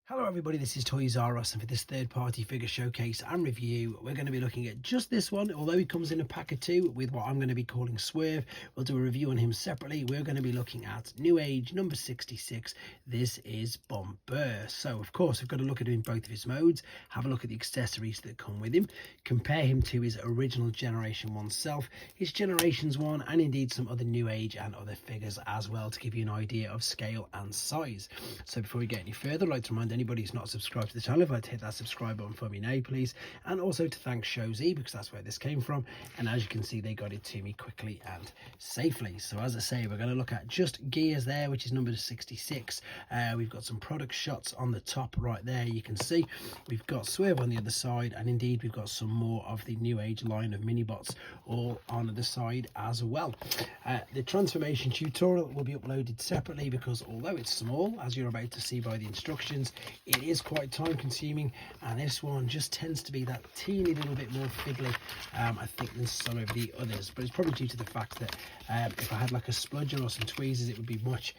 Hello everybody, this is toysareruss, and for this third-party figure showcase and review we're going to be looking at just this one. Although he comes in a pack of two with what I'm going to be calling Swerve, we'll do a review on him separately. We're going to be looking at Newage number 66. This is Bombur. So of course we've got to look at him in both of his modes, have a look at the accessories that come with him, compare him to his original Generation 1 self, his Generations 1, and indeed some other Newage and other figures as well, to give you an idea of scale and size. So before we get any further, I'd like to remind anybody who's not subscribed to the channel, if I'd hit that subscribe button for me now please, and also to thank Showzy, because that's where this came from, and as you can see they got it to me quickly and safely. So as I say, we're going to look at just gears there, which is number 66. We've got some product shots on the top right there, you can see we've got Swerve on the other side, and indeed we've got some more of the Newage line of mini bots all on the side as well. The transformation tutorial will be uploaded separately, because although it's small, as you're about to see by the instructions, it is quite time consuming, and this one just tends to be that teeny little bit more fiddly, I think, than some of the others. But it's probably due to the fact that if I had like a spludger or some tweezers, it would be much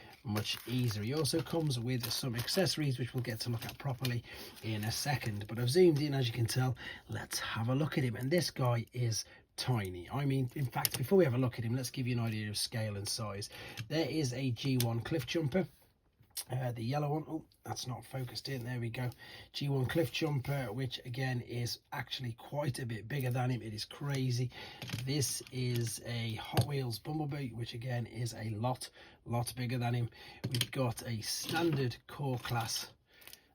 easier. He also comes with some accessories which we'll get to look at properly in a second, but I've zoomed in, as you can tell. Let's have a look at him, and this guy is tiny. I mean, in fact, before we have a look at him, let's give you an idea of scale and size. There is a G1 cliff jumper, the yellow one. Oh, that's not focused in. There we go. G1 cliff jumper, which again is actually quite a bit bigger than him. It is crazy. This is a Hot Wheels Bumblebee, which again is a lot bigger than him. We've got a standard core class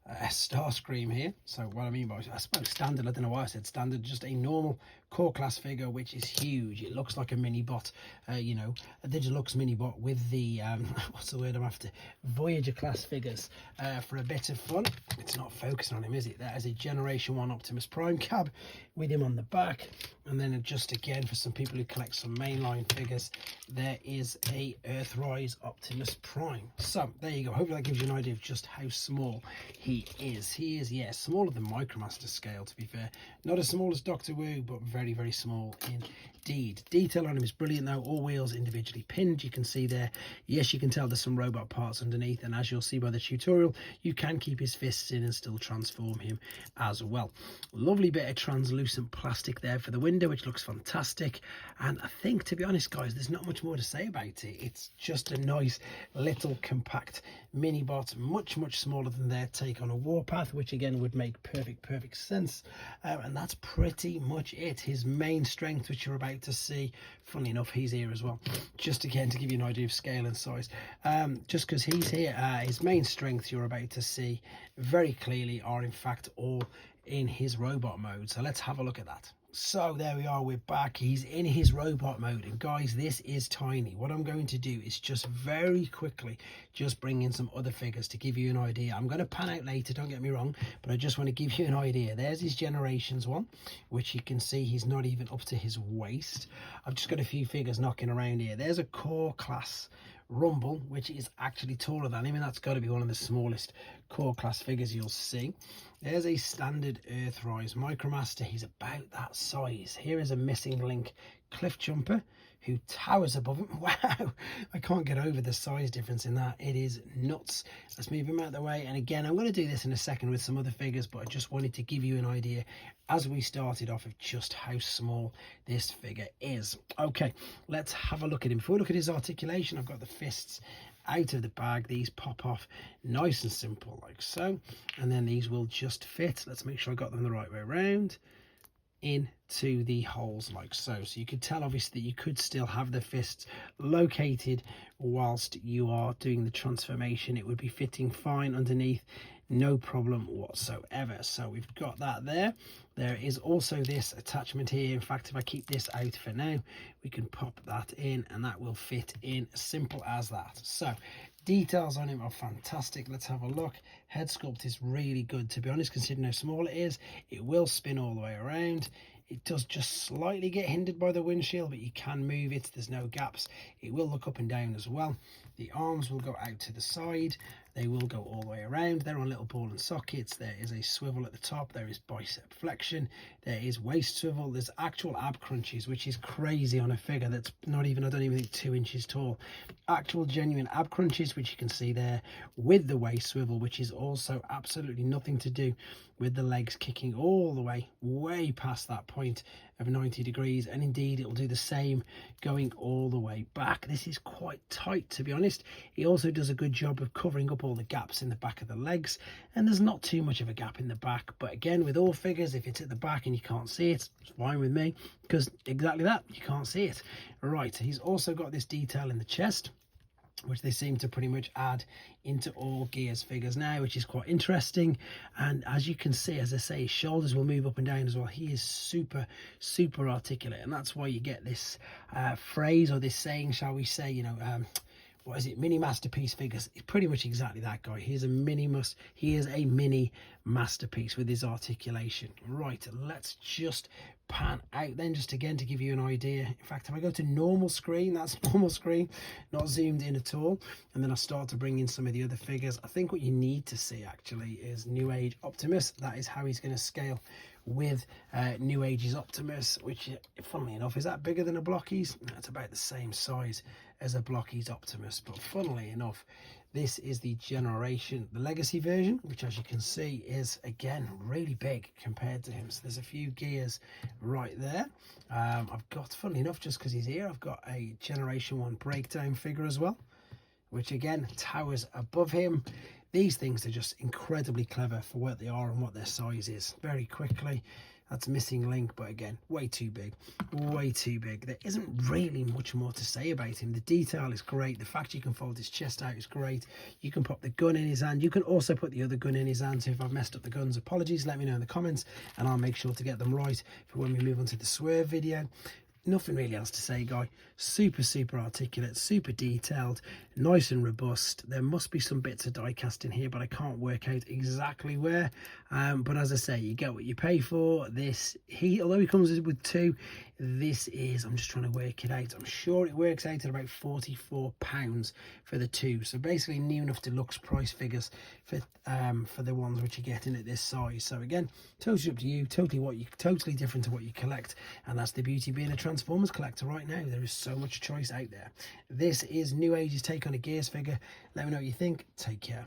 Starscream here. So what I mean by, I suppose standard, I don't know why I said standard, just a normal core class figure, which is huge. It looks like a mini bot, you know, a Digilux mini bot with the what's the word I'm after, Voyager class figures, for a bit of fun. It's not focusing on him, is it? That is a Generation 1 Optimus Prime cab with him on the back, and then just again for some people who collect some mainline figures, there is a Earthrise Optimus Prime. So there you go. Hopefully that gives you an idea of just how small he is, yes, smaller than Micromaster scale, to be fair. Not as small as Doctor Wu, but very small indeed. Detail on him is brilliant though. All wheels individually pinned, you can see there. Yes, you can tell there's some robot parts underneath, and as you'll see by the tutorial, you can keep his fists in and still transform him as well. Lovely bit of translucent plastic there for the window, which looks fantastic. And I think, to be honest guys, there's not much more to say about it. It's just a nice little compact mini bot, much smaller than their take on a Warpath, which again would make perfect sense. And that's pretty much it. His main strength, which you're about to see, funnily enough, he's here as well, just again to give you an idea of scale and size. Just because he's here, his main strengths you're about to see very clearly are in fact all in his robot mode. So let's have a look at that. So there we are, we're back. He's in his robot mode, and guys, this is tiny. What I'm going to do is just very quickly just bring in some other figures to give you an idea. I'm going to pan out later, don't get me wrong, but I just want to give you an idea. There's his Generations 1, which you can see he's not even up to his waist. I've just got a few figures knocking around here. There's a core class Rumble, which is actually taller than him, and that's got to be one of the smallest core class figures you'll see. There's a standard Earthrise Micromaster. He's about that size. Here is a missing link cliff jumper who towers above him. Wow, I can't get over the size difference in that. It is nuts. Let's move him out of the way, and again, I'm going to do this in a second with some other figures, but I just wanted to give you an idea as we started off of just how small this figure is. Okay, let's have a look at him. Before we look at his articulation, I've got the fists out of the bag. These pop off nice and simple like so, and then these will just fit. Let's make sure I got them the right way around into the holes like so. So you could tell obviously that you could still have the fists located whilst you are doing the transformation. It would be fitting fine underneath, no problem whatsoever. So we've got that there. There is also this attachment here. In fact, if I keep this out for now, we can pop that in and that will fit in, simple as that. So details on him are fantastic. Let's have a look. Head sculpt is really good, to be honest, considering how small it is. It will spin all the way around. It does just slightly get hindered by the windshield, but you can move it. There's no gaps. It will look up and down as well. The arms will go out to the side, They will go all the way around. They're on little ball and sockets. There is a swivel at the top. There is bicep flexion. There is waist swivel. There's actual ab crunches, which is crazy on a figure that's not even, I don't even think, 2 inches tall. Actual genuine ab crunches, which you can see there, with the waist swivel, which is also absolutely nothing to do with the legs kicking all the way past that point of 90 degrees, and indeed it'll do the same going all the way back. This is quite tight, to be honest. He also does a good job of covering up all the gaps in the back of the legs, and there's not too much of a gap in the back. But again, with all figures, if it's at the back and you can't see it, it's fine with me, because exactly that, you can't see it. Right, he's also got this detail in the chest, which they seem to pretty much add into all Gears figures now, which is quite interesting. And as you can see, as I say, his shoulders will move up and down as well. He is super articulate, and that's why you get this phrase, or this saying, shall we say, you know, what is it, mini masterpiece figures. It's pretty much exactly that guy. He is a mini masterpiece with his articulation. Right, let's just pan out then, just again to give you an idea. In fact, if I go to normal screen, that's normal screen, not zoomed in at all, and then I start to bring in some of the other figures, I think what you need to see actually is Newage Optimus. That is how he's going to scale with Newage's Optimus, which, funnily enough, is that bigger than a Blocky's? That's about the same size as a Blocky's Optimus, but funnily enough, this is the legacy version, which, as you can see, is again really big compared to him. So there's a few gears right there. I've got, funnily enough, just because he's here, I've got a Generation 1 breakdown figure as well, which again towers above him. These things are just incredibly clever for what they are and what their size is. Very quickly, that's Missing Link, but again, way too big, way too big. There isn't really much more to say about him. The detail is great. The fact you can fold his chest out is great. You can pop the gun in his hand. You can also put the other gun in his hand. So if I've messed up the guns, apologies, let me know in the comments, and I'll make sure to get them right for when we move on to the Swerve video. Nothing really else to say, guy. Super articulate, super detailed, nice and robust. There must be some bits of die cast in here, but I can't work out exactly where. But as I say, you get what you pay for. This, although he comes with 2, this is, I'm just trying to work it out, I'm sure it works out at about £44 for the 2. So basically new enough deluxe price figures for the ones which you're getting at this size. So again, totally up to you, totally different to what you collect, and that's the beauty of being a Transformers collector right now. There is so much choice out there. This is Newage's take on a Gears figure. Let me know what you think. Take care.